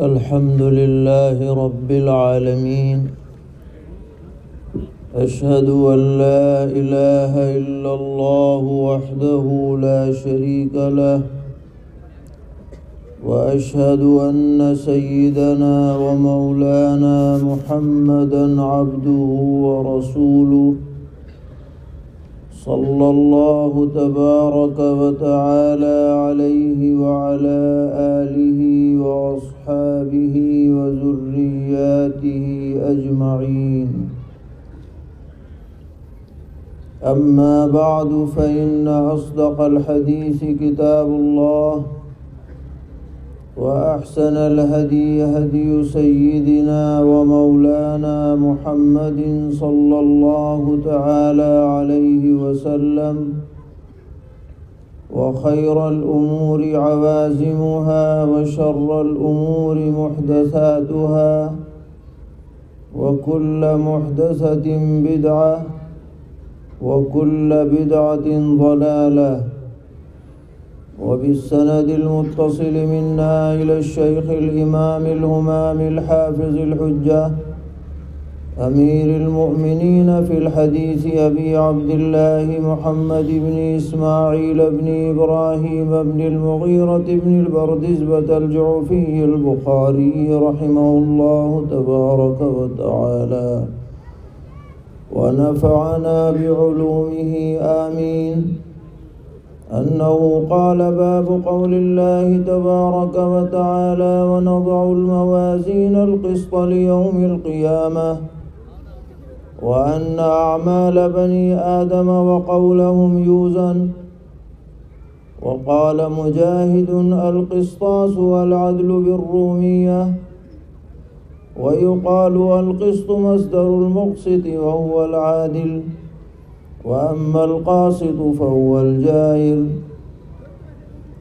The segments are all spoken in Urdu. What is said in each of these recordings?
الحمد لله رب العالمين. أشهد أن لا إله إلا الله وحده لا شريك له، وأشهد أن سيدنا ومولانا محمدًا عبده ورسوله، صلى الله تبارك وتعالى عليه وعلى آله وأصحابه وذرياته أجمعين. أما بعد، فإن أصدق الحديث كتاب الله، وأحسن الهدي هدي سيدنا ومولانا محمد صلى الله تعالى عليه وسلم، وخير الأمور عوازمها، وشر الأمور محدثاتها، وكل محدثة بدعة، وكل بدعة ضلالة. وبالسند المتصل منا إلى الشيخ الإمام الهمام الحافظ الحجة أمير المؤمنين في الحديث أبي عبد الله محمد بن إسماعيل بن إبراهيم بن المغيرة بن البردزبة الجعفي البخاري رحمه الله تبارك وتعالى، ونفعنا بعلومه آمين. أنه قال: باب قول الله تبارك وتعالى: ونضع الموازين القسط ليوم القيامة، وأن أعمال بني آدم وقولهم يوزن. وقال مجاهد: القسطاس والعدل بالرومية. ويقال: القسط مصدر المقسط وهو العادل، وأما القاسط فهو الجائر.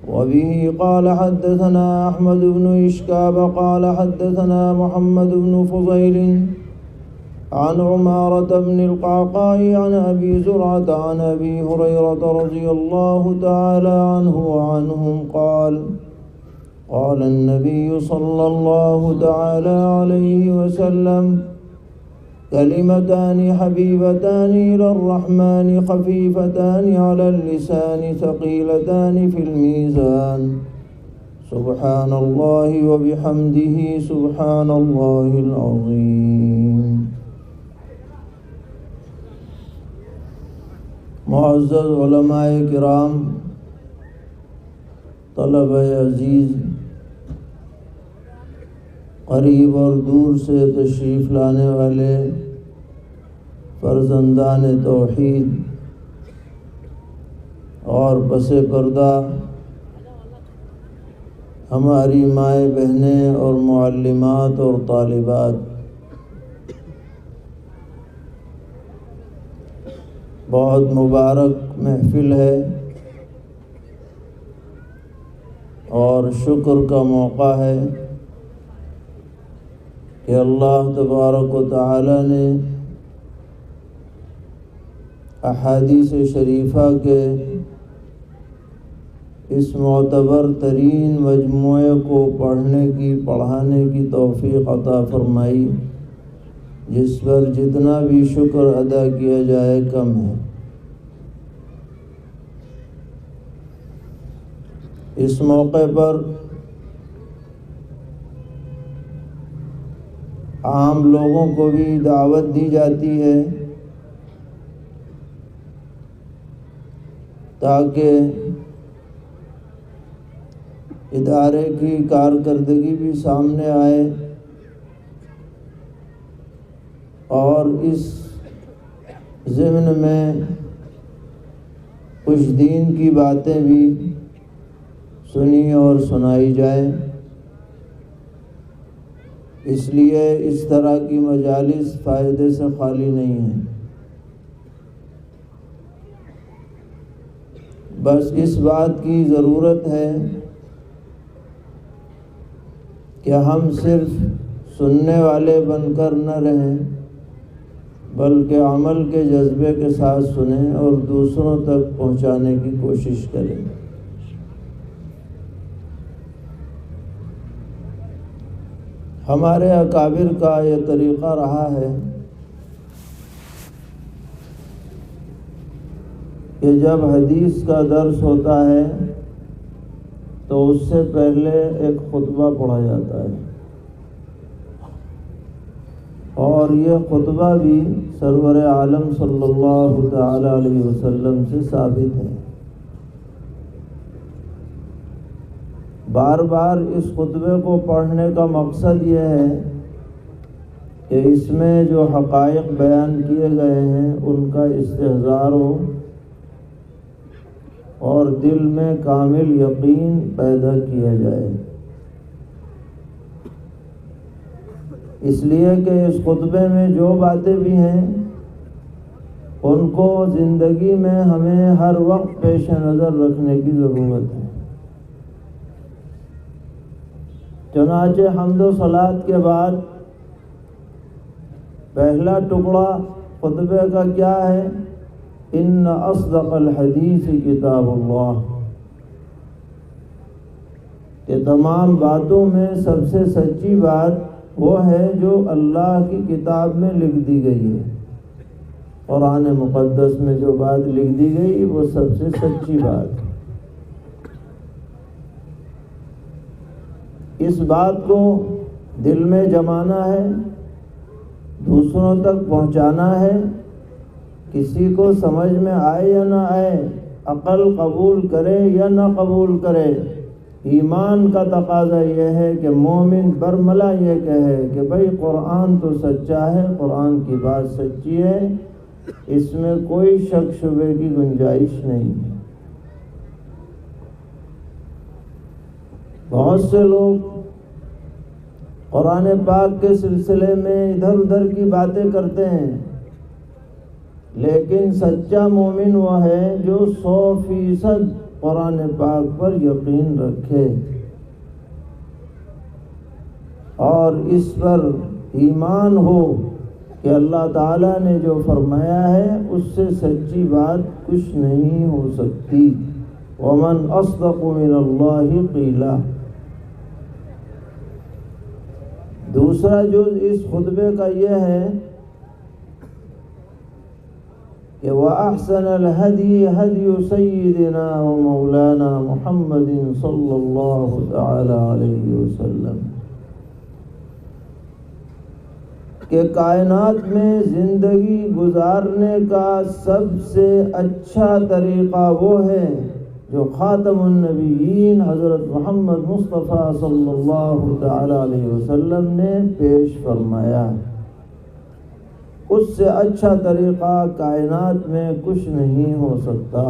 وبه قال: حدثنا أحمد بن إشكاب قال حدثنا محمد بن فضيل عن عمارة بن القعقاع عن أبي زرعة عن أبي هريرة رضي الله تعالى عنه وعنهم قال: قال النبي صلى الله تعالى عليه وسلم: كلمتان حبيبتان إلى الرحمن خفيفتان على اللسان ثقيلتان في الميزان، سبحان الله وبحمده سبحان الله العظيم. معزز علماء کرام، طلبہ عزیز، قریب اور دور سے تشریف لانے والے فرزندان توحید اور پس پردہ ہماری مائیں بہنیں اور معلمات اور طالبات، بہت مبارک محفل ہے اور شکر کا موقع ہے کہ اللہ تبارک و تعالی نے احادیث شریفہ کے اس معتبر ترین مجموعے کو پڑھانے کی توفیق عطا فرمائی، جس پر جتنا بھی شکر ادا کیا جائے کم ہے۔ اس موقع پر عام لوگوں کو بھی دعوت دی جاتی ہے تاکہ ادارے کی کارکردگی بھی سامنے آئے اور اس ضمن میں کچھ دین کی باتیں بھی سنی اور سنائی جائیں۔ اس لیے اس طرح کی مجالس فائدے سے خالی نہیں ہیں۔ بس اس بات کی ضرورت ہے کہ ہم صرف سننے والے بن کر نہ رہیں، بلکہ عمل کے جذبے کے ساتھ سنیں اور دوسروں تک پہنچانے کی کوشش کریں۔ ہمارے اکابر کا یہ طریقہ رہا ہے کہ جب حدیث کا درس ہوتا ہے تو اس سے پہلے ایک خطبہ پڑھا جاتا ہے، اور یہ خطبہ بھی سرور عالم صلی اللہ تعالی علیہ وسلم سے ثابت ہے۔ بار بار اس خطبے کو پڑھنے کا مقصد یہ ہے کہ اس میں جو حقائق بیان کیے گئے ہیں ان کا استحضار ہو اور دل میں کامل یقین پیدا کیا جائے، اس لیے کہ اس خطبے میں جو باتیں بھی ہیں ان کو زندگی میں ہمیں ہر وقت پیش نظر رکھنے کی ضرورت ہے۔ چنانچہ حمد و صلوات کے بعد پہلا ٹکڑا خطبے کا کیا ہے؟ ان اصدق الحدیث کتاب اللہ، کہ تمام باتوں میں سب سے سچی بات وہ ہے جو اللہ کی کتاب میں لکھ دی گئی ہے۔ قرآن مقدس میں جو بات لکھ دی گئی وہ سب سے سچی بات ہے۔ اس بات کو دل میں جمانا ہے، دوسروں تک پہنچانا ہے، کسی کو سمجھ میں آئے یا نہ آئے، عقل قبول کرے یا نہ قبول کرے، ایمان کا تقاضا یہ ہے کہ مومن برملا یہ کہے کہ بھئی قرآن تو سچا ہے، قرآن کی بات سچی ہے، اس میں کوئی شک شبے کی گنجائش نہیں ہے۔ بہت سے لوگ قرآن پاک کے سلسلے میں ادھر ادھر کی باتیں کرتے ہیں، لیکن سچا مومن وہ ہے جو 100% قرآن پاک پر یقین رکھے اور اس پر ایمان ہو کہ اللہ تعالیٰ نے جو فرمایا ہے اس سے سچی بات کچھ نہیں ہو سکتی۔ وَمَنْ أَصْدَقُ مِنَ اللَّهِ قِيلًا۔ دوسرا جز اس خطبے کا یہ ہے کہ وَأَحْسَنَ الْهَدْيِ هَدْيُ سَيِّدِنَا وَمَوْلَانَا مُحَمَّدٍ صلی اللہ تعالی علیہ وسلم، کہ کائنات میں زندگی گزارنے کا سب سے اچھا طریقہ وہ ہے جو خاتم النبیین حضرت محمد مصطفیٰ صلی اللہ تعالی علیہ وسلم نے پیش فرمایا۔ اس سے اچھا طریقہ کائنات میں کچھ نہیں ہو سکتا۔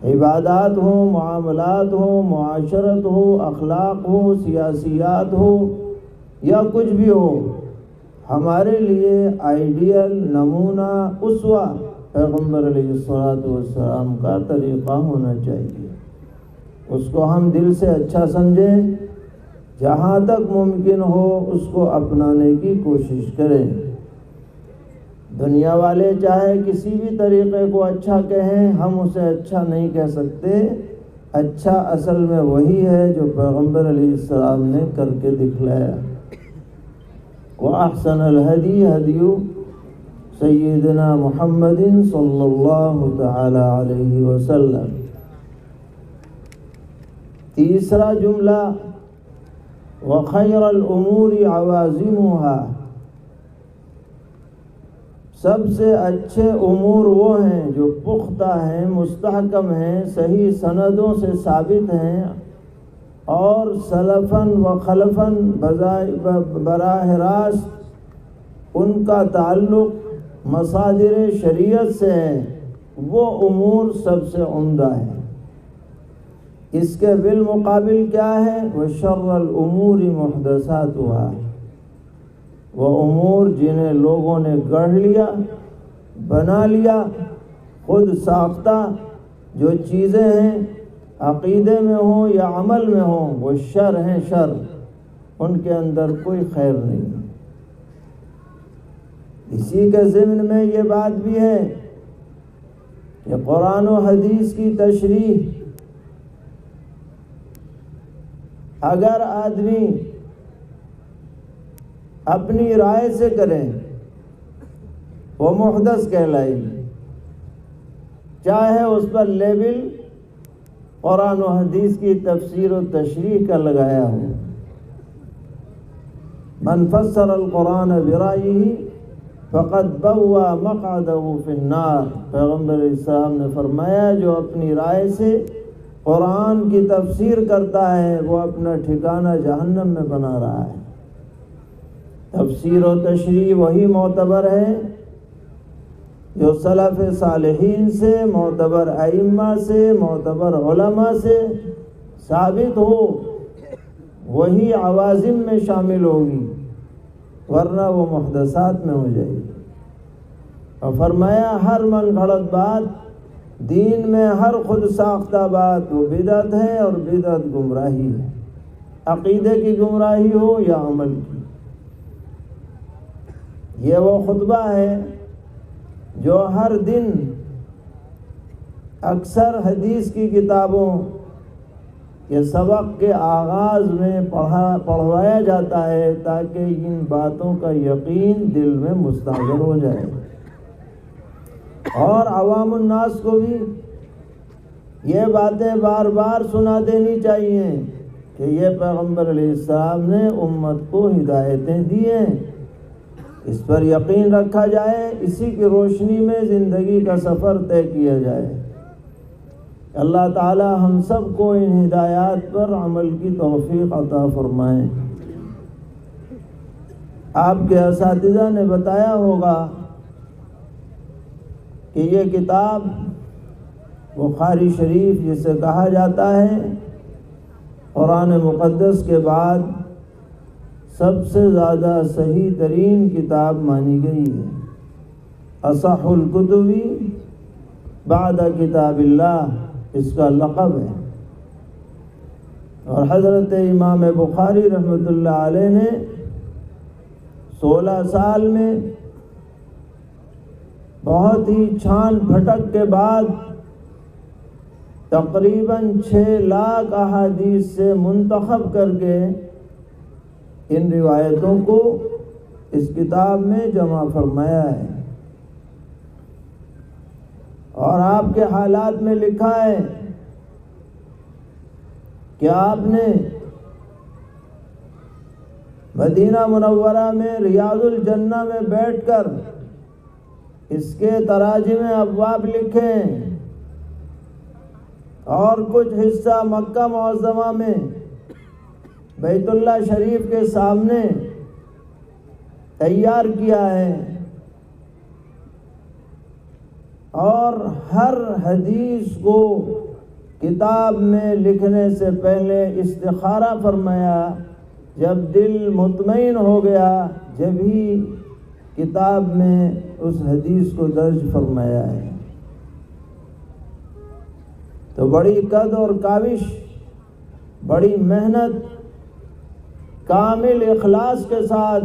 عبادات ہو، معاملات ہو، معاشرت ہو، اخلاق ہو، سیاسیات ہو یا کچھ بھی ہو، ہمارے لیے آئیڈیل، نمونہ، اسوہ پیغمبر علیہ السلام کا طریقہ ہونا چاہیے۔ اس کو ہم دل سے اچھا سمجھیں، جہاں تک ممکن ہو اس کو اپنانے کی کوشش کریں۔ دنیا والے چاہے کسی بھی طریقے کو اچھا کہیں، ہم اسے اچھا نہیں کہہ سکتے۔ اچھا اصل میں وہی ہے جو پیغمبر علیہ السلام نے کر کے دکھلایا۔ وَأَحْسَنَ الْهَدْيِ هَدْيُ سیدنا محمد صلی اللہ تعالی علیہ وسلم۔ تیسرا جملہ وَخَيْرَ الْأُمُورِ عَوَازِمُهَا، سب سے اچھے امور وہ ہیں جو پختہ ہیں، مستحکم ہیں، صحیح سندوں سے ثابت ہیں اور سلفاً و خلفاً براہ راست ان کا تعلق مصادر شریعت سے ہے، وہ امور سب سے عمدہ ہے۔ اس کے بالمقابل کیا ہے؟ وَشَرَّ الْأُمُورِ مُحْدَثَاتُهَا، وہ امور جنہیں لوگوں نے گڑھ لیا، بنا لیا، خود ساختہ جو چیزیں ہیں، عقیدے میں ہوں یا عمل میں ہوں، وہ شر ہیں، شر، ان کے اندر کوئی خیر نہیں۔ اسی کے ضمن میں یہ بات بھی ہے کہ قرآن و حدیث کی تشریح اگر آدمی اپنی رائے سے کرے وہ محدث کہلائے گی، چاہے اس پر لیبل قرآن و حدیث کی تفسیر و تشریح کا لگایا ہو۔ من فسر القرآن برائیہ فقد بوّا مقعدہ فی النار، پیغمبر اسلام نے فرمایا جو اپنی رائے سے قرآن کی تفسیر کرتا ہے وہ اپنا ٹھکانہ جہنم میں بنا رہا ہے۔ تفسیر و تشریح وہی معتبر ہے جو سلف صالحین سے، معتبر ائمہ سے، معتبر علماء سے ثابت ہو، وہی عوازم میں شامل ہوگی، ورنہ وہ محدثات میں ہو جائے گی۔ اور فرمایا ہر من گھڑت بات دین میں، ہر خود ساختہ بات وہ بدعت ہے، اور بدعت گمراہی ہے، عقیدے کی گمراہی ہو یا عمل کی۔ یہ وہ خطبہ ہے جو ہر دن اکثر حدیث کی کتابوں کے سبق کے آغاز میں پڑھوایا جاتا ہے تاکہ ان باتوں کا یقین دل میں مستحضر ہو جائے، اور عوام الناس کو بھی یہ باتیں بار بار سنا دینی چاہیے کہ یہ پیغمبر علیہ السلام نے امت کو ہدایتیں دی ہیں، اس پر یقین رکھا جائے، اسی کی روشنی میں زندگی کا سفر طے کیا جائے۔ اللہ تعالی ہم سب کو ان ہدایات پر عمل کی توفیق عطا فرمائے۔ آپ کے اساتذہ نے بتایا ہوگا کہ یہ کتاب بخاری شریف جسے کہا جاتا ہے قرآن مقدس کے بعد سب سے زیادہ صحیح ترین کتاب مانی گئی ہے، اصح الکتب بعد کتاب اللہ اس کا لقب ہے۔ اور حضرت امام بخاری رحمۃ اللہ علیہ نے 16 سال میں بہت ہی چھان پھٹک کے بعد تقریباً 6 لاکھ احادیث سے منتخب کر کے ان روایتوں کو اس کتاب میں جمع فرمایا ہے، اور آپ کے حالات میں لکھا ہے کہ آپ نے مدینہ منورہ میں ریاض الجنہ میں بیٹھ کر اس کے تراجم ابواب لکھے، اور کچھ حصہ مکہ معظمہ میں بیت اللہ شریف کے سامنے تیار کیا ہے، اور ہر حدیث کو کتاب میں لکھنے سے پہلے استخارہ فرمایا، جب دل مطمئن ہو گیا جب ہی کتاب میں اس حدیث کو درج فرمایا ہے۔ تو بڑی قد اور کاوش، بڑی محنت، کامل اخلاص کے ساتھ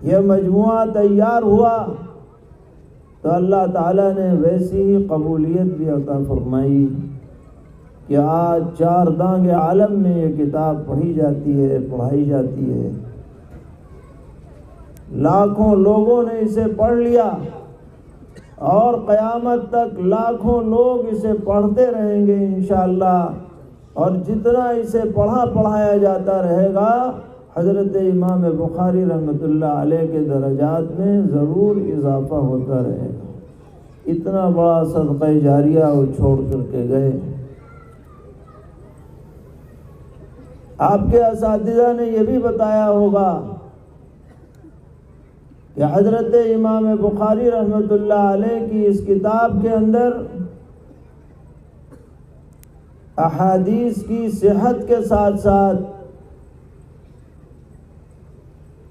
یہ مجموعہ تیار ہوا، تو اللہ تعالیٰ نے ویسی ہی قبولیت بھی عطا فرمائی کہ آج 4 دانگ عالم میں یہ کتاب پڑھی جاتی ہے، پڑھائی جاتی ہے، لاکھوں لوگوں نے اسے پڑھ لیا، اور قیامت تک لاکھوں لوگ اسے پڑھتے رہیں گے انشاءاللہ، اور جتنا اسے پڑھایا جاتا رہے گا حضرت امام بخاری رحمۃ اللہ علیہ کے درجات میں ضرور اضافہ ہوتا رہے گا۔ اتنا بڑا صدقہ جاریہ وہ چھوڑ کر کے گئے۔ آپ کے اساتذہ نے یہ بھی بتایا ہوگا کہ حضرت امام بخاری رحمۃ اللہ علیہ کی اس کتاب کے اندر احادیث کی صحت کے ساتھ ساتھ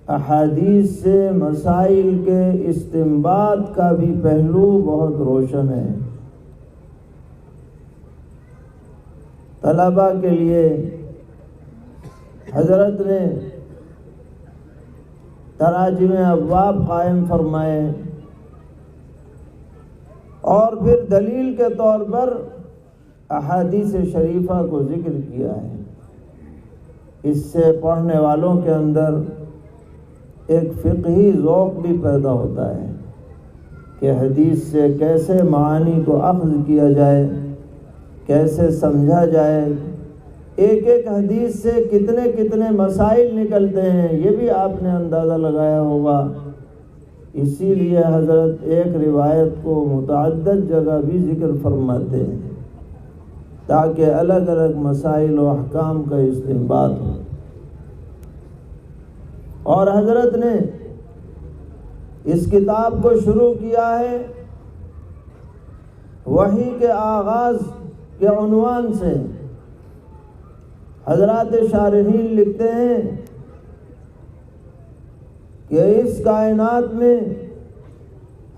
احادیث سے مسائل کے استنباط کا بھی پہلو بہت روشن ہے۔ طلباء کے لیے حضرت نے تراجم ابواب قائم فرمائے، اور پھر دلیل کے طور پر احادیث شریفہ کو ذکر کیا ہے۔ اس سے پڑھنے والوں کے اندر ایک فقہی ذوق بھی پیدا ہوتا ہے کہ حدیث سے کیسے معانی کو اخذ کیا جائے، کیسے سمجھا جائے، ایک ایک حدیث سے کتنے کتنے مسائل نکلتے ہیں، یہ بھی آپ نے اندازہ لگایا ہوگا۔ اسی لیے حضرت ایک روایت کو متعدد جگہ بھی ذکر فرماتے ہیں تاکہ الگ الگ مسائل و احکام کا استنباط ہو۔ اور حضرت نے اس کتاب کو شروع کیا ہے وحی کے آغاز کے عنوان سے۔ حضرات شارحین لکھتے ہیں کہ اس کائنات میں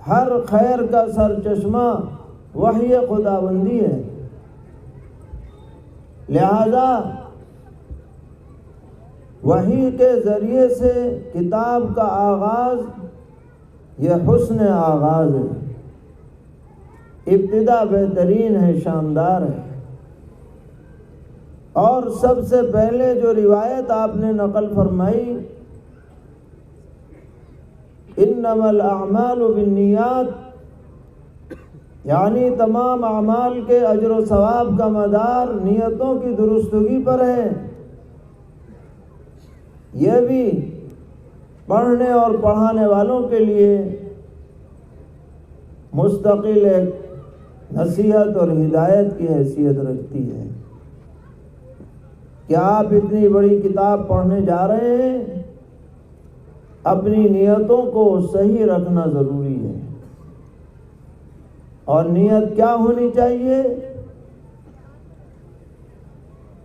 ہر خیر کا سرچشمہ وحی خداوندی ہے، لہذا وحی کے ذریعے سے کتاب کا آغاز یہ حسن آغاز ہے، ابتدا بہترین ہے، شاندار ہے۔ اور سب سے پہلے جو روایت آپ نے نقل فرمائی، انما الاعمال بالنیات، یعنی تمام اعمال کے اجر و ثواب کا مدار نیتوں کی درستگی پر ہے، یہ بھی پڑھنے اور پڑھانے والوں کے لیے مستقل ایک نصیحت اور ہدایت کی حیثیت رکھتی ہے کہ آپ اتنی بڑی کتاب پڑھنے جا رہے ہیں، اپنی نیتوں کو صحیح رکھنا ضروری ہے۔ اور نیت کیا ہونی چاہیے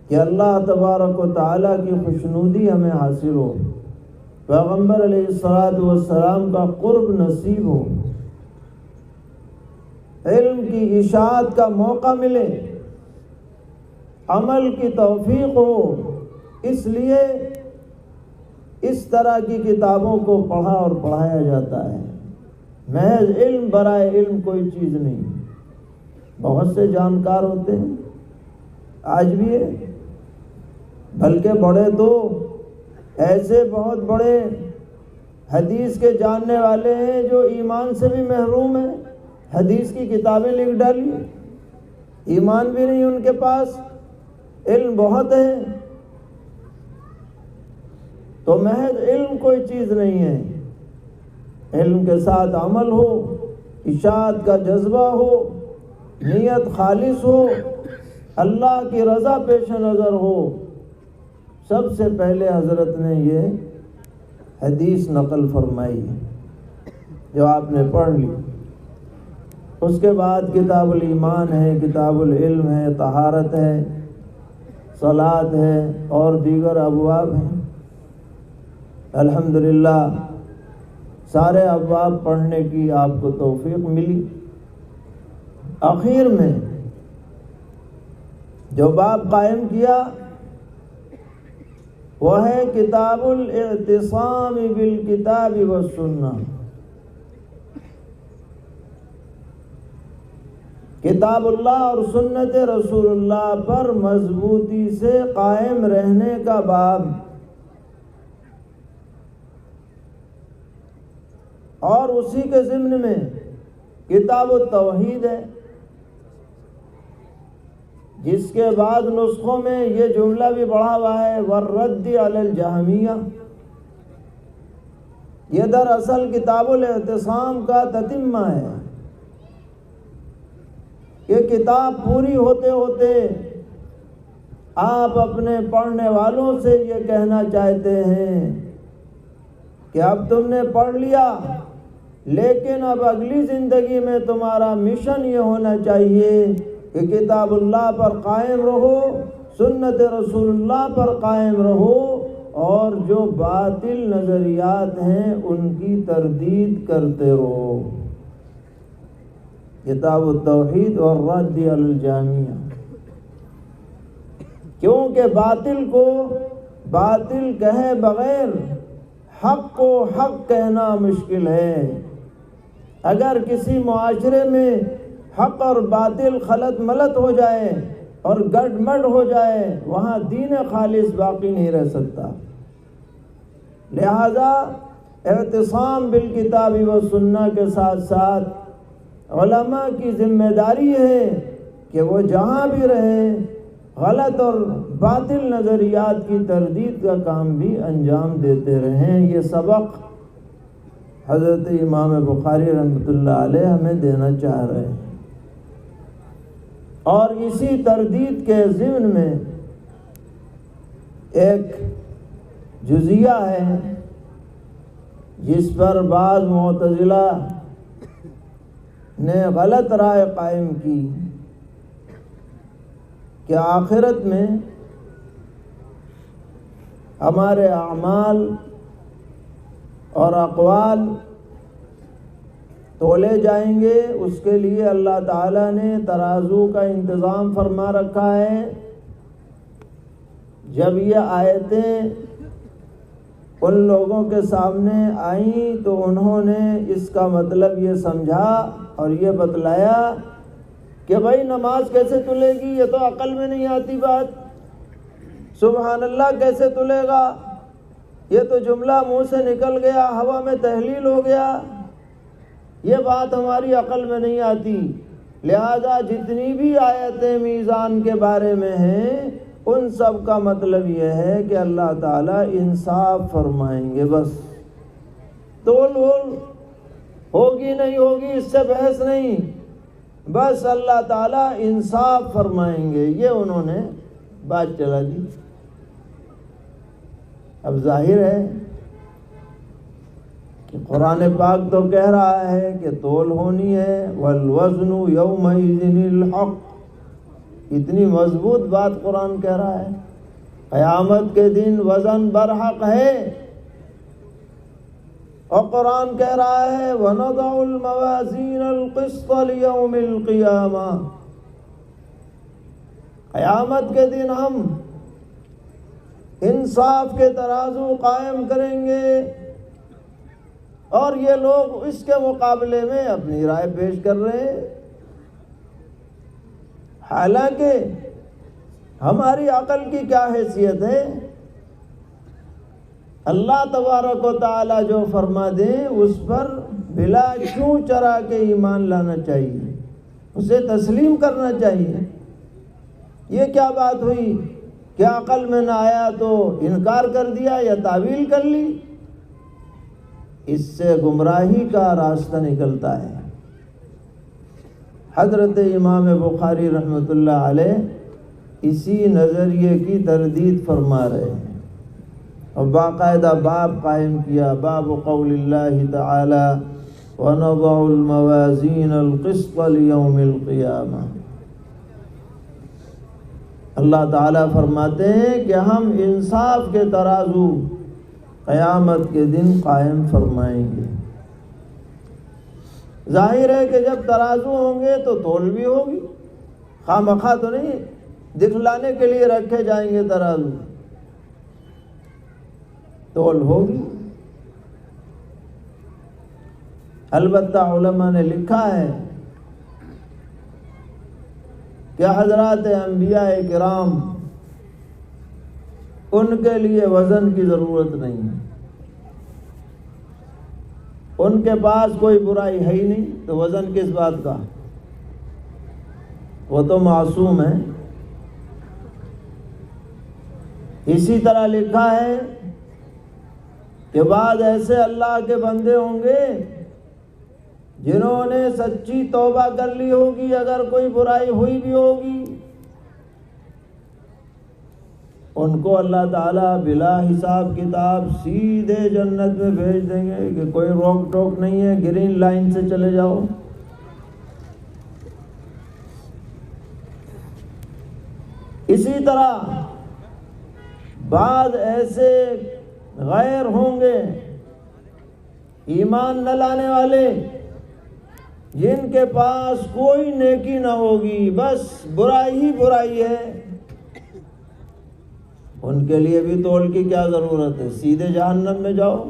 کہ اللہ تبارک و تعالیٰ کی خوشنودی ہمیں حاصل ہو، پیغمبر علیہ السلام کا قرب نصیب ہو، علم کی اشاعت کا موقع ملے، عمل کی توفیق ہو۔ اس لیے اس طرح کی کتابوں کو پڑھا اور پڑھایا جاتا ہے۔ محض علم برائے علم کوئی چیز نہیں۔ بہت سے جانکار ہوتے ہیں، آج بھی ہے، بلکہ بڑے تو ایسے بہت بڑے حدیث کے جاننے والے ہیں جو ایمان سے بھی محروم ہیں، حدیث کی کتابیں لکھ ڈالی، ایمان بھی نہیں ان کے پاس، علم بہت ہے۔ تو محض علم کوئی چیز نہیں ہے، علم کے ساتھ عمل ہو، اشاعت کا جذبہ ہو، نیت خالص ہو، اللہ کی رضا پیش نظر ہو۔ سب سے پہلے حضرت نے یہ حدیث نقل فرمائی جو آپ نے پڑھ لی، اس کے بعد کتاب الایمان ہے، کتاب العلم ہے، طہارت ہے، صلاۃ ہے اور دیگر ابواب ہیں۔ الحمدللہ سارے ابواب پڑھنے کی آپ کو توفیق ملی۔ آخر میں جو باب قائم کیا وہ ہے کتاب الاعتصام بالکتاب والسنہ، کتاب اللہ اور سنت رسول اللہ پر مضبوطی سے قائم رہنے کا باب۔ اور اسی کے ضمن میں کتاب التوحید ہے، جس کے بعد نسخوں میں یہ جملہ بھی بڑھا ہوا ہے والرد علی الجہمیہ۔ یہ دراصل کتاب الاعتصام کا تتمہ ہے۔ یہ کتاب پوری ہوتے ہوتے آپ اپنے پڑھنے والوں سے یہ کہنا چاہتے ہیں کہ اب تم نے پڑھ لیا، لیکن اب اگلی زندگی میں تمہارا مشن یہ ہونا چاہیے کہ کتاب اللہ پر قائم رہو، سنت رسول اللہ پر قائم رہو، اور جو باطل نظریات ہیں ان کی تردید کرتے رہو۔ کتاب التوحید اور رد علی الجہمیہ، کیونکہ باطل کو باطل کہے بغیر حق کو حق کہنا مشکل ہے۔ اگر کسی معاشرے میں حق اور باطل خلط ملط ہو جائے اور گڈ مڈ ہو جائے وہاں دین خالص باقی نہیں رہ سکتا۔ لہذا اعتصام بالکتاب و سنہ کے ساتھ ساتھ علماء کی ذمہ داری ہے کہ وہ جہاں بھی رہیں غلط اور باطل نظریات کی تردید کا کام بھی انجام دیتے رہیں۔ یہ سبق حضرت امام بخاری رحمۃ اللہ علیہ ہمیں دینا چاہ رہے ہیں، اور اسی تردید کے ضمن میں ایک جزیہ ہے جس پر بعض معتزلہ نے غلط رائے قائم کی کہ آخرت میں ہمارے اعمال اور اقوال تولے جائیں گے، اس کے لیے اللہ تعالیٰ نے ترازو کا انتظام فرما رکھا ہے۔ جب یہ آیتیں ان لوگوں کے سامنے آئیں تو انہوں نے اس کا مطلب یہ سمجھا اور یہ بتلایا کہ بھائی نماز کیسے تلے گی، یہ تو عقل میں نہیں آتی بات، سبحان اللہ کیسے تلے گا، یہ تو جملہ منہ سے نکل گیا، ہوا میں تحلیل ہو گیا، یہ بات ہماری عقل میں نہیں آتی۔ لہذا جتنی بھی آیتیں میزان کے بارے میں ہیں ان سب کا مطلب یہ ہے کہ اللہ تعالیٰ انصاف فرمائیں گے، بس تول ہوگی نہیں ہوگی اس سے بحث نہیں، بس اللہ تعالیٰ انصاف فرمائیں گے، یہ انہوں نے بات چلا دی۔ اب ظاہر ہے کہ قرآن پاک تو کہہ رہا ہے کہ تول ہونی ہے، والوزن یومئذ الحق، اتنی مضبوط بات قرآن کہہ رہا ہے، قیامت کے دن وزن برحق ہے، اور قرآن کہہ رہا ہے وَنَضَعُ الْمَوَازِينَ الْقِسْطَ لِيَوْمِ الْقِيَامَةِ، قیامت کے دن ہم انصاف کے ترازو قائم کریں گے، اور یہ لوگ اس کے مقابلے میں اپنی رائے پیش کر رہے ہیں، حالانکہ ہماری عقل کی کیا حیثیت ہے؟ اللہ تبارک و تعالی جو فرما دیں اس پر بلا چوں چرا کے ایمان لانا چاہیے، اسے تسلیم کرنا چاہیے۔ یہ کیا بات ہوئی کہ عقل میں نہ آیا تو انکار کر دیا یا تعویل کر لی؟ اس سے گمراہی کا راستہ نکلتا ہے۔ حضرت امام بخاری رحمۃ اللہ علیہ اسی نظریے کی تردید فرما رہے ہیں، اور باقاعدہ باب قائم کیا، باب قول اللہ تعالی وَنَضَعُ الْمَوَازِينَ الْقِسْطَ لِيَوْمِ الْقِيَامَةِ۔ اللہ تعالیٰ فرماتے ہیں کہ ہم انصاف کے ترازو قیامت کے دن قائم فرمائیں گے۔ ظاہر ہے کہ جب ترازو ہوں گے تو تول بھی ہوگی، خواہ مخواہ تو نہیں دکھلانے کے لیے رکھے جائیں گے ترازو، تول ہوگی۔ البتہ علماء نے لکھا ہے کہ حضرات انبیاء کرام ان کے لیے وزن کی ضرورت نہیں ہے، ان کے پاس کوئی برائی ہے ہی نہیں، تو وزن کس بات کا؟ وہ تو معصوم ہے۔ اسی طرح لکھا ہے کہ بعض ایسے اللہ کے بندے ہوں گے جنہوں نے سچی توبہ کر لی ہوگی، اگر کوئی برائی ہوئی بھی ہوگی ان کو اللہ تعالیٰ بلا حساب کتاب سیدھے جنت میں بھیج دیں گے کہ کوئی روک ٹوک نہیں ہے، گرین لائن سے چلے جاؤ۔ اسی طرح بعض ایسے غیر ہوں گے ایمان نہ لانے والے جن کے پاس کوئی نیکی نہ ہوگی، بس برائی ہی برائی ہے، ان کے لیے بھی تول کی کیا ضرورت ہے؟ سیدھے جہنم میں جاؤ،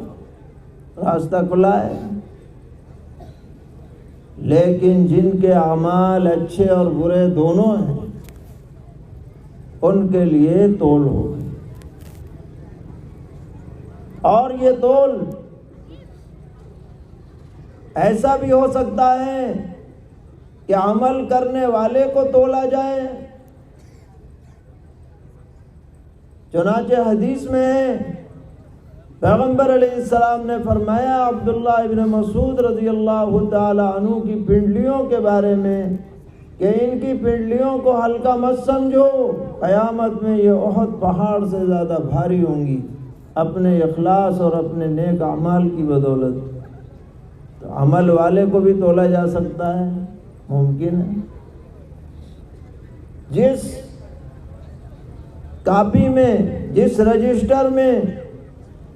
راستہ کھلا ہے۔ لیکن جن کے اعمال اچھے اور برے دونوں ہیں، ان کے لیے تول ہوگی۔ اور یہ تول ایسا بھی ہو سکتا ہے کہ عمل کرنے والے کو تولا جائے۔ چنانچہ حدیث میں ہے، پیغمبر علیہ السلام نے فرمایا عبداللہ ابن مسعود رضی اللہ تعالی عنہ کی پنڈلیوں کے بارے میں کہ ان کی پنڈلیوں کو ہلکا مت سمجھو، قیامت میں یہ احد پہاڑ سے زیادہ بھاری ہوں گی اپنے اخلاص اور اپنے نیک اعمال کی بدولت۔ تو عمل والے کو بھی تولا جا سکتا ہے، ممکن ہے۔ جس کاپی میں، جس رجسٹر میں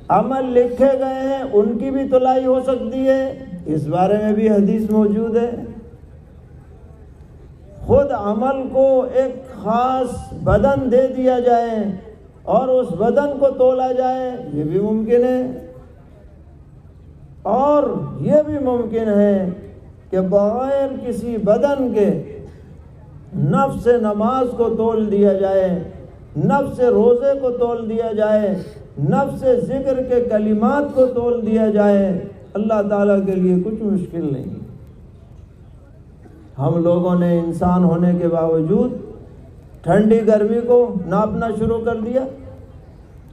عمل لکھے گئے ہیں ان کی بھی تلائی ہو سکتی ہے، اس بارے میں بھی حدیث موجود ہے۔ خود عمل کو ایک خاص بدن دے دیا جائے اور اس بدن کو تولا جائے، یہ بھی ممکن ہے۔ اور یہ بھی ممکن ہے کہ بغیر کسی بدن کے نفس نماز کو تول دیا جائے، نفس روزے کو تول دیا جائے، نفس ذکر کے کلمات کو تول دیا جائے۔ اللہ تعالیٰ کے لیے کچھ مشکل نہیں۔ ہم لوگوں نے انسان ہونے کے باوجود ٹھنڈی گرمی کو ناپنا شروع کر دیا،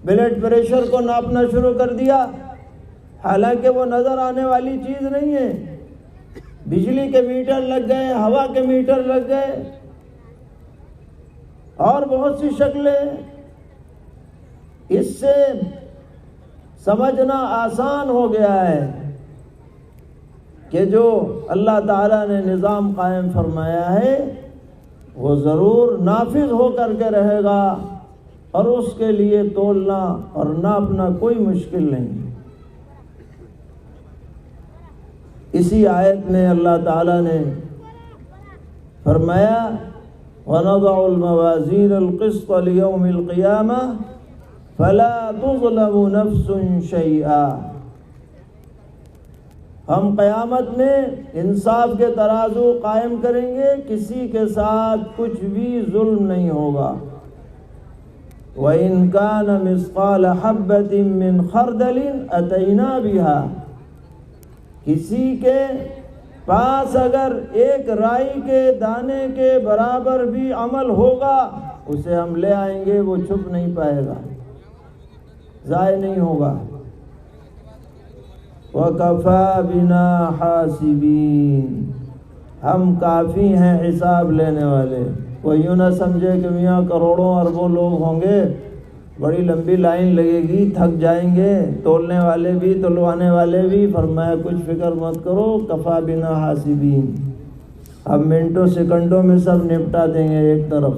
بلڈ پریشر کو ناپنا شروع کر دیا، حالانکہ وہ نظر آنے والی چیز نہیں ہے۔ بجلی کے میٹر لگ گئے، ہوا کے میٹر لگ گئے، اور بہت سی شکلیں۔ اس سے سمجھنا آسان ہو گیا ہے کہ جو اللہ تعالیٰ نے نظام قائم فرمایا ہے وہ ضرور نافذ ہو کر کے رہے گا، اور اس کے لیے تولنا اور ناپنا کوئی مشکل نہیں۔ اسی آیت میں اللہ تعالیٰ نے فرمایا وَنَضَعُ الْمَوَازِينَ الْقِسْطَ لِيَوْمِ الْقِيَامَةِ فَلَا تُظْلَمُ نَفْسٌ شَيْئًا۔ ہم قیامت میں انصاف کے ترازو قائم کریں گے، کسی کے ساتھ کچھ بھی ظلم نہیں ہوگا۔ وَإِنْ كَانَ مِثْقَالَ حَبَّةٍ مِّنْ خَرْدَلٍ أَتَيْنَا بِهَا۔ کسی کے پاس اگر ایک رائی کے دانے کے برابر بھی عمل ہوگا اسے ہم لے آئیں گے، وہ چھپ نہیں پائے گا، ضائع نہیں ہوگا۔ وَكَفَى بِنَا حَاسِبِينَ، ہم کافی ہیں حساب لینے والے۔ وہ یوں نہ سمجھے کہ میاں کروڑوں اربوں لوگ ہوں گے، بڑی لمبی لائن لگے گی، تھک جائیں گے، تولنے والے بھی تلوانے والے بھی۔ فرمایا کچھ فکر مت کرو، کفا بنا حاسبین، اب منٹوں سیکنڈوں میں سب نپٹا دیں گے ایک طرف۔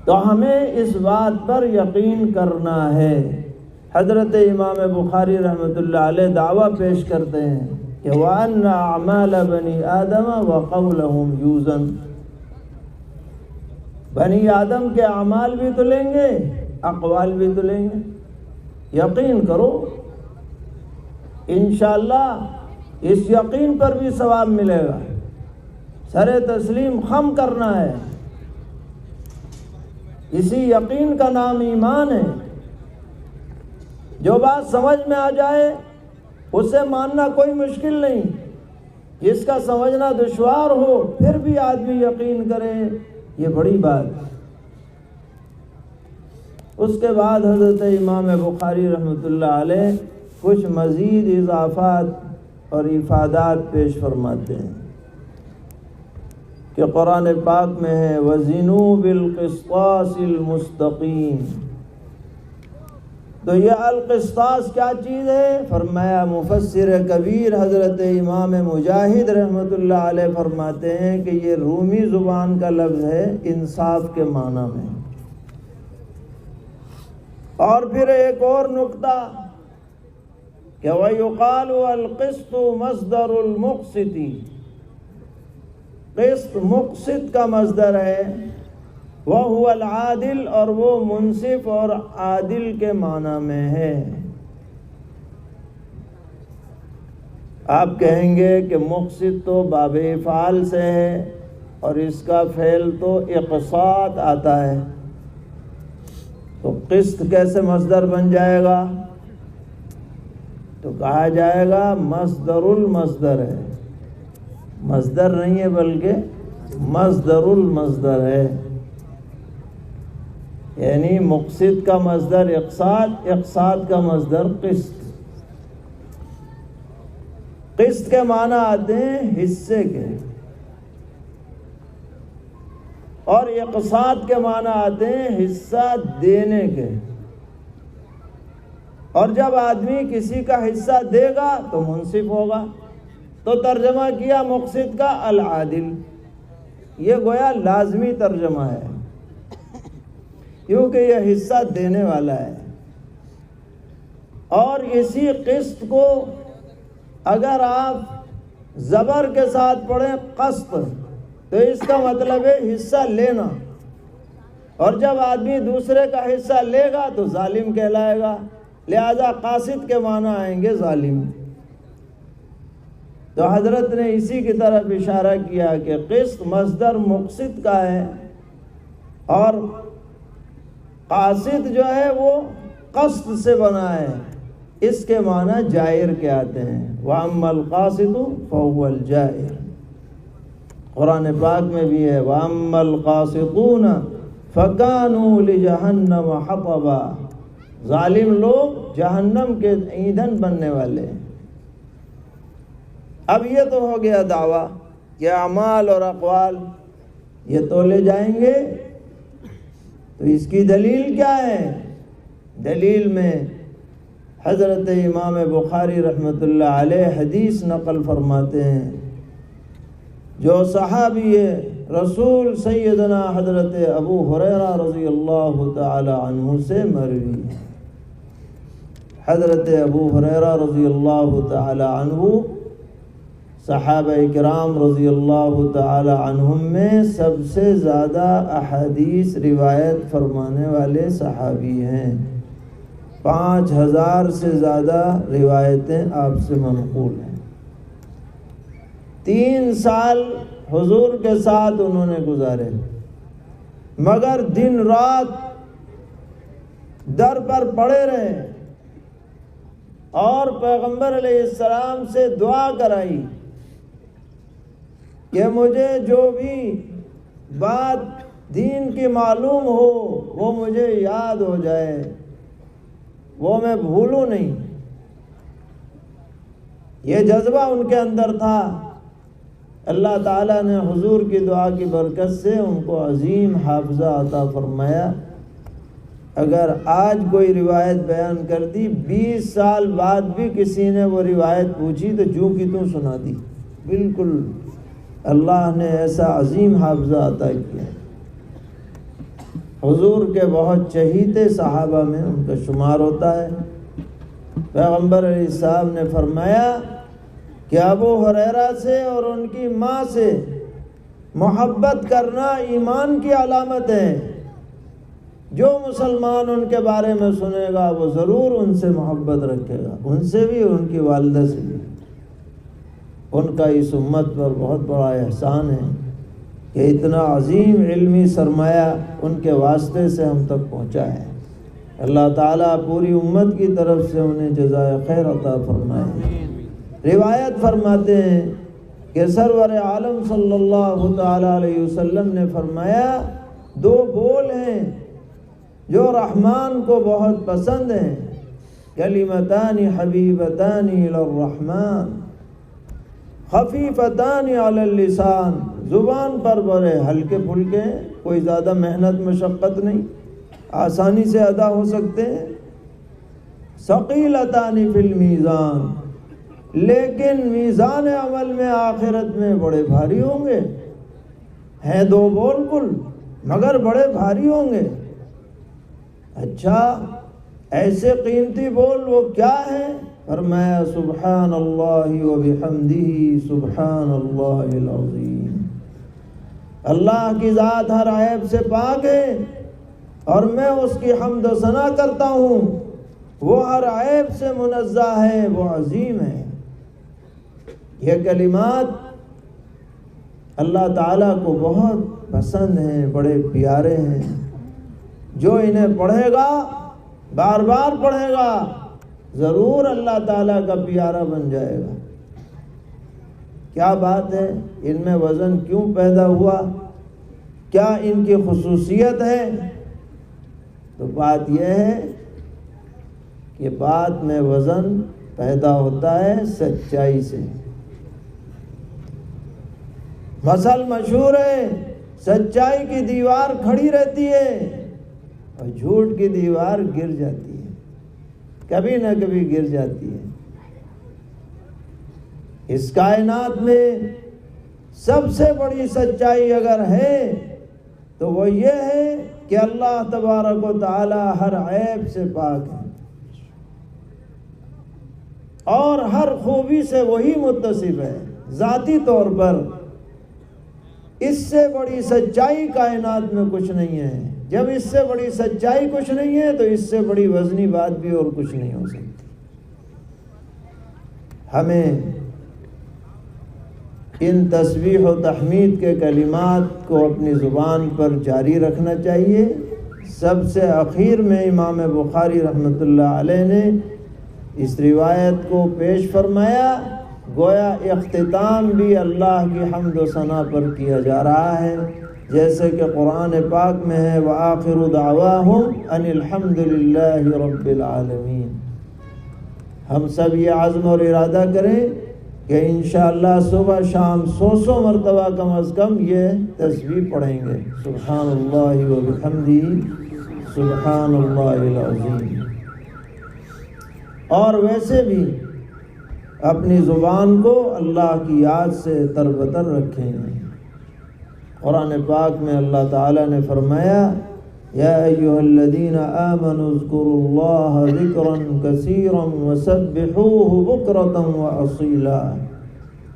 تو ہمیں اس بات پر یقین کرنا ہے۔ حضرت امام بخاری رحمۃ اللہ علیہ دعویٰ پیش کرتے ہیں کہ وَأَنَّ أَعْمَالَ بَنِي آدَمَ وَقَوْلَهُمْ يُوزَنُ، بنی آدم کے اعمال بھی تلیں گے، اقوال بھی تلیں گے۔ یقین کرو، انشاءاللہ اس یقین پر بھی ثواب ملے گا۔ سر تسلیم خم کرنا ہے، اسی یقین کا نام ایمان ہے۔ جو بات سمجھ میں آ جائے اسے ماننا کوئی مشکل نہیں، جس کا سمجھنا دشوار ہو پھر بھی آدمی یقین کرے، یہ بڑی بات۔ اس کے بعد حضرت امام بخاری رحمۃ اللہ علیہ کچھ مزید اضافات اور افادات پیش فرماتے ہیں کہ قرآن پاک میں ہے وَزِنُوا بِالْقِسْطَاسِ الْمُسْتَقِيمِ۔ تو یہ القسطاس کیا چیز ہے؟ فرمایا مفسر کبیر حضرت امام مجاہد رحمۃ اللہ علیہ فرماتے ہیں کہ یہ رومی زبان کا لفظ ہے انصاف کے معنی میں۔ اور پھر ایک اور نکتہ کہ وَيُقَالُ الْقِسْطُ مصدر الْمُقْسِطِ، قسط مقسط کا مصدر ہے، وَهُوَ الْعَادِلُ، اور وہ منصف اور عادل کے معنی میں ہے۔ آپ کہیں گے کہ مقسط تو باب افعال سے ہے، اور اس کا فعل تو اقساط آتا ہے، تو قسط کیسے مصدر بن جائے گا؟ تو کہا جائے گا مصدر المصدر ہے، مصدر نہیں ہے بلکہ مصدر المصدر ہے، یعنی مقسط کا مصدر اقساط، اقساط کا مصدر قسط۔ قسط کے معنی آتے ہیں حصے کے، اور اقساط کے معنی آتے ہیں حصہ دینے کے۔ اور جب آدمی کسی کا حصہ دے گا تو منصف ہوگا، تو ترجمہ کیا مقسط کا العادل، یہ گویا لازمی ترجمہ ہے کیونکہ یہ حصہ دینے والا ہے۔ اور اسی قسط کو اگر آپ زبر کے ساتھ پڑھیں قسط، تو اس کا مطلب ہے حصہ لینا، اور جب آدمی دوسرے کا حصہ لے گا تو ظالم کہلائے گا، لہذا قاسط کے معنی آئیں گے ظالم۔ تو حضرت نے اسی کی طرف اشارہ کیا کہ قسط مصدر مقسط کا ہے، اور قاسط جو ہے وہ قسط سے بنا ہے، اس کے معنی جائر کے آتے ہیں، وَأَمَّا الْقَاسِطُ فَهُوَ الْجَائِرُ۔ قرآن پاک میں بھی ہے وَأَمَّا الْقَاسِطُونَ فَكَانُوا لِجَهَنَّمَ حَطَبًا، ظالم لوگ جہنم کے ایندھن بننے والے ہیں۔ اب یہ تو ہو گیا دعویٰ کہ اعمال اور اقوال یہ تولے جائیں گے، تو اس کی دلیل کیا ہے؟ دلیل میں حضرت امام بخاری رحمۃ اللہ علیہ حدیث نقل فرماتے ہیں، جو صحابی رسول سیدنا حضرت ابو ہریرہ رضی اللہ تعالی عنہ سے مروی ہے۔ حضرت ابو ہریرہ رضی اللہ تعالی عنہ صحابہ کرام رضی اللہ تعالی عنہم میں سب سے زیادہ احادیث روایت فرمانے والے صحابی ہیں، 5000 سے زیادہ روایتیں آپ سے منقول ہیں۔ 3 سال حضور کے ساتھ انہوں نے گزارے، مگر دن رات در پر پڑے رہے، اور پیغمبر علیہ السلام سے دعا کرائی کہ مجھے جو بھی بات دین کی معلوم ہو وہ مجھے یاد ہو جائے، وہ میں بھولوں نہیں۔ یہ جذبہ ان کے اندر تھا۔ اللہ تعالیٰ نے حضور کی دعا کی برکت سے ان کو عظیم حافظہ عطا فرمایا۔ اگر آج کوئی روایت بیان کر دی، 20 سال بعد بھی کسی نے وہ روایت پوچھی تو جو کی توں سنا دی، بالکل اللہ نے ایسا عظیم حافظہ عطا کیا۔ حضور کے بہت چہیتے صحابہ میں ان کا شمار ہوتا ہے۔ پیغمبر علیہ السلام نے فرمایا کہ ابو ہریرہ سے اور ان کی ماں سے محبت کرنا ایمان کی علامت ہے۔ جو مسلمان ان کے بارے میں سنے گا وہ ضرور ان سے محبت رکھے گا، ان سے بھی، ان کی والدہ سے بھی۔ ان کا اس امت پر بہت بڑا احسان ہے کہ اتنا عظیم علمی سرمایہ ان کے واسطے سے ہم تک پہنچا ہے۔ اللہ تعالیٰ پوری امت کی طرف سے انہیں جزائے خیر عطا فرمائے۔ روایت فرماتے ہیں کہ سرور عالم صلی اللہ تعالیٰ علیہ وسلم نے فرمایا 2 بول ہیں جو رحمان کو بہت پسند ہیں، کلمتان حبیبتان الی الرحمن خفیفتان علی اللسان، زبان پر بڑے ہلکے پھلکے ہیں، کوئی زیادہ محنت مشقت نہیں، آسانی سے ادا ہو سکتے ہیں، ثقیلتان فی المیزان، لیکن میزان عمل میں آخرت میں بڑے بھاری ہوں گے۔ ہیں 2 بول کل مگر بڑے بھاری ہوں گے۔ اچھا ایسے قیمتی بول وہ کیا ہیں؟ فرمایا سبحان اللہ و بحمدہ سبحان اللہ العظیم، اللہ کی ذات ہر عیب سے پاک ہے اور میں اس کی حمد و ثنا کرتا ہوں، وہ ہر عیب سے منزہ ہے، وہ عظیم ہے۔ یہ کلمات اللہ تعالیٰ کو بہت پسند ہیں، بڑے پیارے ہیں. جو انہیں پڑھے گا، بار بار پڑھے گا، ضرور اللہ تعالیٰ کا پیارا بن جائے گا. کیا بات ہے؟ ان میں وزن کیوں پیدا ہوا؟ کیا ان کی خصوصیت ہے؟ تو بات یہ ہے کہ بات میں وزن پیدا ہوتا ہے سچائی سے. مثل مشہور ہے، سچائی کی دیوار کھڑی رہتی ہے اور جھوٹ کی دیوار گر جاتی ہے، کبھی نہ کبھی گر جاتی ہے. اس کائنات میں سب سے بڑی سچائی اگر ہے تو وہ یہ ہے کہ اللہ تبارک و تعالی ہر عیب سے پاک ہے اور ہر خوبی سے وہی متصف ہے ذاتی طور پر. اس سے بڑی سچائی کائنات میں کچھ نہیں ہے. جب اس سے بڑی سچائی کچھ نہیں ہے تو اس سے بڑی وزنی بات بھی اور کچھ نہیں ہو سکتی. ہمیں ان تسبیح و تحمید کے کلمات کو اپنی زبان پر جاری رکھنا چاہیے. سب سے اخیر میں امام بخاری رحمۃ اللہ علیہ نے اس روایت کو پیش فرمایا، گویا اختتام بھی اللہ کی حمد و ثنا پر کیا جا رہا ہے، جیسے کہ قرآن پاک میں ہے وآخر دعواہم ان الحمد للہ رب العالمین. ہم سب یہ عزم اور ارادہ کریں کہ انشاءاللہ صبح شام 100 مرتبہ کم از کم یہ تسبیح پڑھیں گے. سبحان اللہ و بحمدہ سبحان اللہ العظیم. اور ویسے بھی اپنی زبان کو اللہ کی یاد سے تربتر رکھیں. قرآن پاک میں اللہ تعالیٰ نے فرمایا یا ایھا الذین آمنوا اذکروا اللہ ذکرا کثیرا وسبحوہ بکرۃ واصیلا.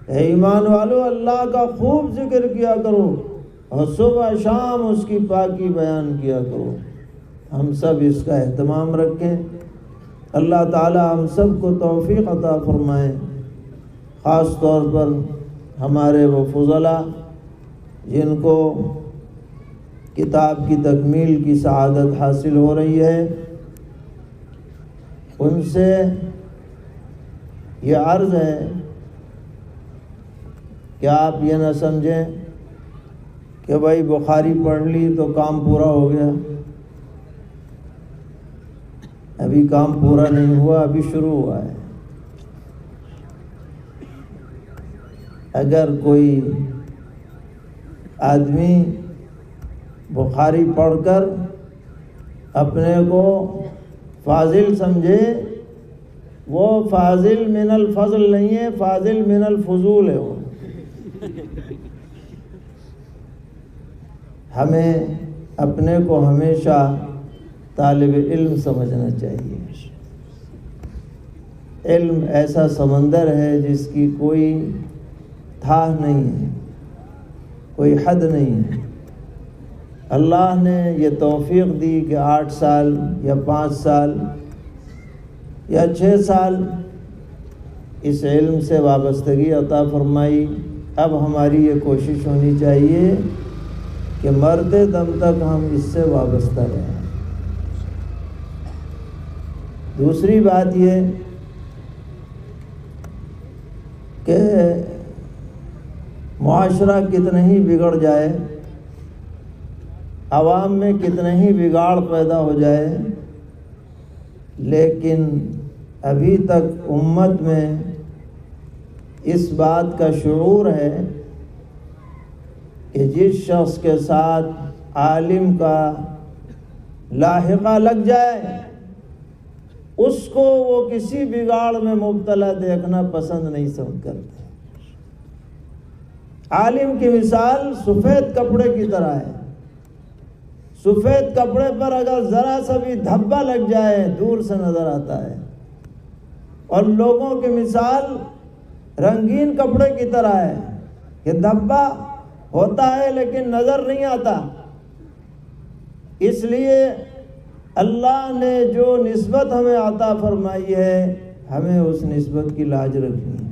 اے ایمان والو، اللہ کا خوب ذکر کیا کرو اور صبح شام اس کی پاکی بیان کیا کرو. ہم سب اس کا اہتمام رکھیں. اللہ تعالی ہم سب کو توفیق عطا فرمائے. خاص طور پر ہمارے وہ فضلاء جن کو کتاب کی تکمیل کی سعادت حاصل ہو رہی ہے، ان سے یہ عرض ہے کہ آپ یہ نہ سمجھیں کہ بھائی بخاری پڑھ لی تو کام پورا ہو گیا. ابھی کام پورا نہیں ہوا، ابھی شروع ہوا ہے. اگر کوئی آدمی بخاری پڑھ کر اپنے کو فاضل سمجھے، وہ فاضل من الفضل نہیں ہے، فاضل من الفضول ہے. وہ ہمیں اپنے کو ہمیشہ طالب علم سمجھنا چاہیے. علم ایسا سمندر ہے جس کی کوئی تھا نہیں ہے، کوئی حد نہیں ہے. اللہ نے یہ توفیق دی کہ 8 سال یا 5 سال یا 6 سال اس علم سے وابستگی عطا فرمائی. اب ہماری یہ کوشش ہونی چاہیے کہ مرتے دم تک ہم اس سے وابستہ رہیں. دوسری بات یہ کہ معاشرہ کتنا ہی بگڑ جائے، عوام میں کتنا ہی بگاڑ پیدا ہو جائے، لیکن ابھی تک امت میں اس بات کا شعور ہے کہ جس شخص کے ساتھ عالم کا لاحقہ لگ جائے اس کو وہ کسی بگاڑ میں مبتلا دیکھنا پسند نہیں کرتے. عالم کی مثال سفید کپڑے کی طرح ہے. سفید کپڑے پر اگر ذرا سا بھی دھبا لگ جائے دور سے نظر آتا ہے، اور لوگوں کی مثال رنگین کپڑے کی طرح ہے کہ دھبا ہوتا ہے لیکن نظر نہیں آتا. اس لیے اللہ نے جو نسبت ہمیں عطا فرمائی ہے، ہمیں اس نسبت کی لاج رکھنی ہے.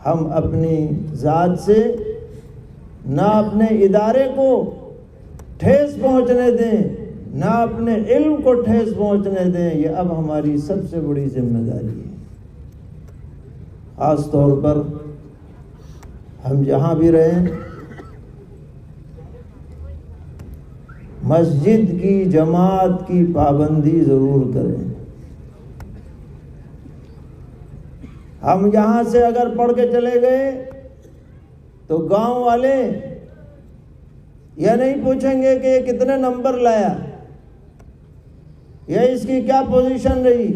ہم اپنی ذات سے نہ اپنے ادارے کو ٹھیس پہنچنے دیں، نہ اپنے علم کو ٹھیس پہنچنے دیں۔ یہ اب ہماری سب سے بڑی ذمہ داری ہے۔ خاص طور پر ہم جہاں بھی رہیں، مسجد کی جماعت کی پابندی ضرور کریں۔ ہم یہاں سے اگر پڑھ کے چلے گئے تو گاؤں والے یہ نہیں پوچھیں گے کہ یہ کتنے نمبر لایا، یا اس کی کیا پوزیشن رہی،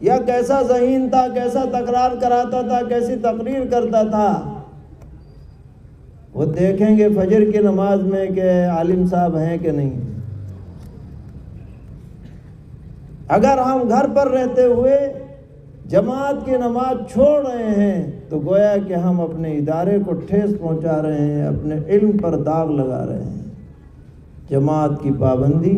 یا کیسا ذہین تھا، کیسا تکرار کراتا تھا، کیسی تقریر کرتا تھا۔ وہ دیکھیں گے فجر کی نماز میں کہ عالم صاحب ہیں کہ نہیں۔ اگر ہم گھر پر رہتے ہوئے جماعت کی نماز چھوڑ رہے ہیں تو گویا کہ ہم اپنے ادارے کو ٹھیس پہنچا رہے ہیں، اپنے علم پر داغ لگا رہے ہیں۔ جماعت کی پابندی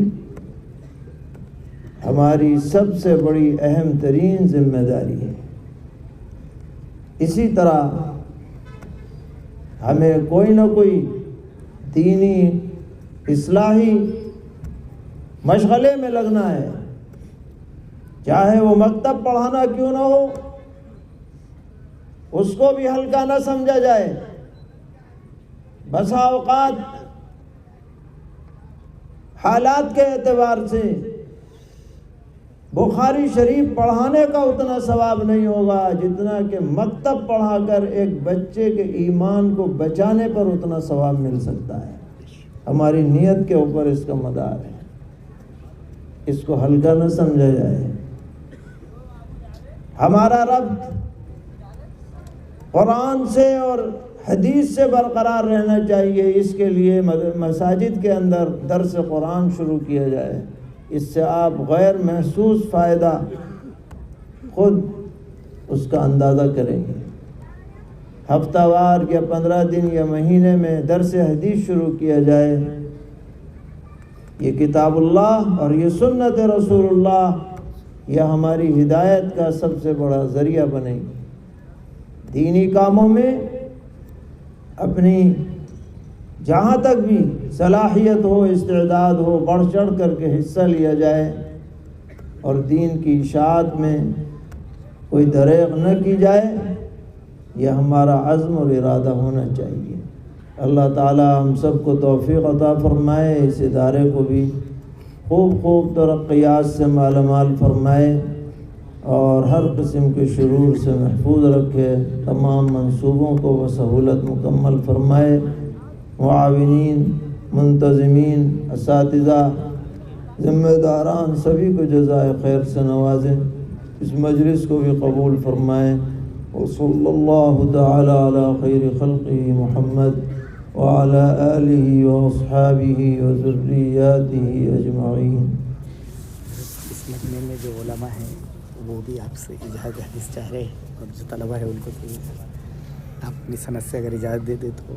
ہماری سب سے بڑی اہم ترین ذمہ داری ہے۔ اسی طرح ہمیں کوئی نہ کوئی دینی اصلاحی مشغلے میں لگنا ہے، چاہے وہ مکتب پڑھانا کیوں نہ ہو، اس کو بھی ہلکا نہ سمجھا جائے۔ بسا اوقات حالات کے اعتبار سے بخاری شریف پڑھانے کا اتنا ثواب نہیں ہوگا جتنا کہ مکتب پڑھا کر ایک بچے کے ایمان کو بچانے پر اتنا ثواب مل سکتا ہے۔ ہماری نیت کے اوپر اس کا مدار ہے، اس کو ہلکا نہ سمجھا جائے۔ ہمارا ربط قرآن سے اور حدیث سے برقرار رہنا چاہیے۔ اس کے لیے مساجد کے اندر درس قرآن شروع کیا جائے۔ اس سے آپ غیر محسوس فائدہ خود اس کا اندازہ کریں گے۔ ہفتہ وار یا 15 دن یا مہینے میں درس حدیث شروع کیا جائے، یہ کتاب اللہ اور یہ سنت رسول اللہ یہ ہماری ہدایت کا سب سے بڑا ذریعہ بنے گی۔ دینی کاموں میں اپنی جہاں تک بھی صلاحیت ہو، استعداد ہو، بڑھ چڑھ کر کے حصہ لیا جائے، اور دین کی اشاعت میں کوئی دریغ نہ کی جائے، یہ ہمارا عزم اور ارادہ ہونا چاہیے۔ اللہ تعالی ہم سب کو توفیق عطا فرمائے، اس ادارے کو بھی خوب ترقیات سے مالا مال فرمائے، اور ہر قسم کے شرور سے محفوظ رکھے، تمام منصوبوں کو وہ سہولت مکمل فرمائے۔ معاونین، منتظمین، اساتذہ، ذمہ داران سبھی کو جزائے خیر سے نوازیں، اس مجلس کو بھی قبول فرمائیں۔ وصلی اللہ تعالی علی خیر خلقہ محمد وعلی آلہ واصحابہ وذریاتہ اجمعین۔ اس مجمع میں جو علماء ہیں وہ بھی آپ سے اجازت حدیث چاہ رہے ہیں، اور جو طلبہ ہیں ان کو آپ اپنی سند سے اگر اجازت دے دیں تو